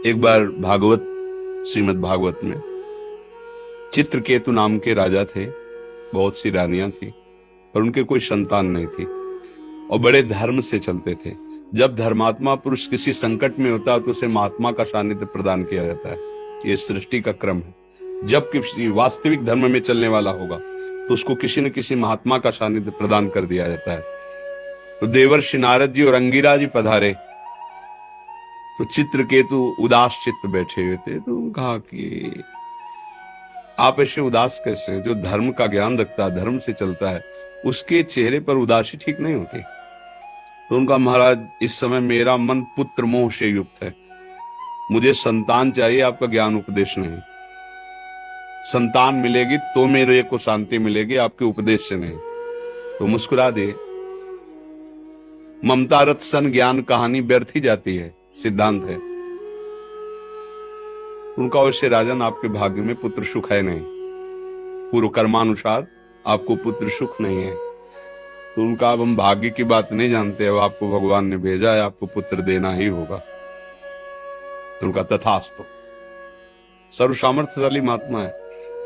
एक बार श्रीमद् भागवत में चित्रकेतु नाम के राजा थे। बहुत सी रानियां थी और उनके कोई संतान नहीं थी और बड़े धर्म से चलते थे। जब धर्मात्मा पुरुष किसी संकट में होता है तो उसे महात्मा का सानिध्य प्रदान किया जाता है। ये सृष्टि का क्रम है। जब किसी वास्तविक धर्म में चलने वाला होगा तो उसको किसी न किसी महात्मा का सानिध्य प्रदान कर दिया जाता है। तो देवर्षि नारद जी और अंगिरा जी पधारे तो चित्रकेतु उदास चित्त बैठे हुए थे। तो कहा कि आप ऐसे उदास कैसे? जो धर्म का ज्ञान रखता है, धर्म से चलता है, उसके चेहरे पर उदासी ठीक नहीं होती। तो उनका महाराज, इस समय मेरा मन पुत्र मोह से युक्त है, मुझे संतान चाहिए, आपका ज्ञान उपदेश नहीं। संतान मिलेगी तो मेरे को शांति मिलेगी, आपके उपदेश से नहीं। तो मुस्कुरा दिए। ममता रत सन ज्ञान कहानी व्यर्थ ही जाती है, सिद्धांत है। उनका वैसे राजन, आपके भाग्य में पुत्र सुख है नहीं, पूर्व कर्मानुसार आपको पुत्र सुख नहीं है। तो उनका, अब हम भाग्य की बात नहीं जानते, अब आपको भगवान ने भेजा है, आपको पुत्र देना ही होगा। तो उनका तथास्तु। सर्व सामर्थ्यशाली महात्मा है,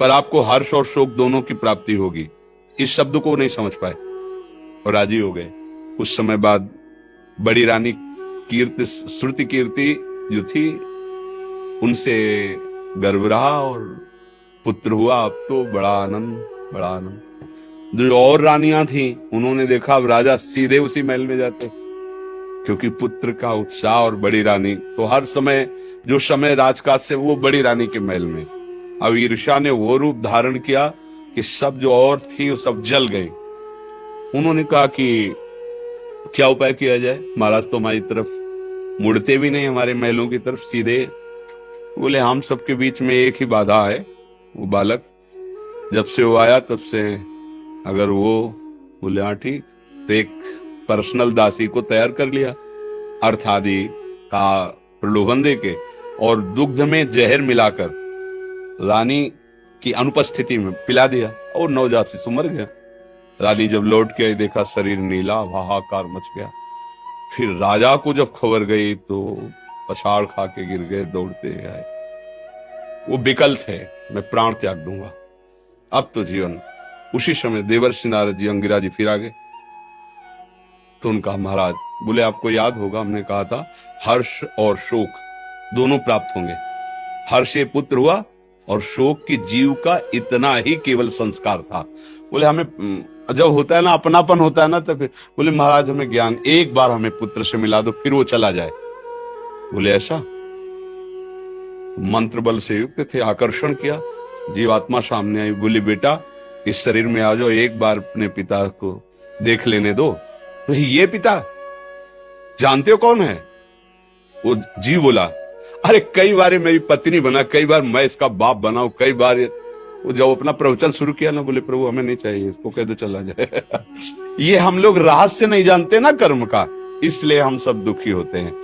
पर आपको हर्ष और शोक दोनों की प्राप्ति होगी। इस शब्द को नहीं समझ पाए और राजी हो गए। कुछ समय बाद बड़ी रानी श्रुति कीर्ति जो थी, उनसे गर्भ रहा और पुत्र हुआ। अब तो बड़ा आनंद। जो और रानियां थी उन्होंने देखा अब राजा सीधे उसी महल में जाते, क्योंकि पुत्र का उत्साह। और बड़ी रानी तो हर समय, जो समय राजकाज से, वो बड़ी रानी के महल में। अब ईर्ष्या ने वो रूप धारण किया कि सब जो और थी वो सब जल गई। उन्होंने कहा कि क्या उपाय किया जाए? महाराज तो हमारी तरफ मुड़ते भी नहीं, हमारे महलों की तरफ सीधे। बोले, हम सबके बीच में एक ही बाधा है, वो बालक। जब से वो आया तब से अगर वो, बोले हाँ ठीक। तो एक पर्सनल दासी को तैयार कर लिया, अर्थ आदि का प्रलोभन देके और दुग्ध में जहर मिलाकर रानी की अनुपस्थिति में पिला दिया और नवजात शिशु मर गया। रानी जब लौट के आई, देखा शरीर नीला, हाहाकार मच गया। फिर राजा को जब खबर गई तो पछाड़ खा के गिर गए, दौड़ते आए। वो विकल थे, मैं प्राण त्याग दूंगा, अब तो जीवन। उसी समय देवर्षि नारद जी, अंगिरा जी फिर आ गए। तो उनका, महाराज, बोले आपको याद होगा हमने कहा था हर्ष और शोक दोनों प्राप्त होंगे। हर्ष ये पुत्र हुआ और शोक की जीव का इतना ही केवल संस्कार था। बोले हमें जब होता है ना, अपनापन होता है ना, तो फिर बोले महाराज हमें ज्ञान एक बार हमें पुत्र से मिला दो, फिर वो चला जाए। बोले ऐसा? मंत्र बल से युक्त थे, आकर्षण किया, जीवात्मा सामने आई। बोली बेटा इस शरीर में आ जाओ, एक बार अपने पिता को देख लेने दो। तो ये पिता जानते हो कौन है? वो जीव बोला, अरे कई बार मेरी पत्नी बना, कई बार मैं इसका बाप बनाऊं, कई बार। वो जब अपना प्रवचन शुरू किया ना, बोले प्रभु हमें नहीं चाहिए, इसको कह दो चला जाए। ये हम लोग रहस्य नहीं जानते ना कर्म का, इसलिए हम सब दुखी होते हैं।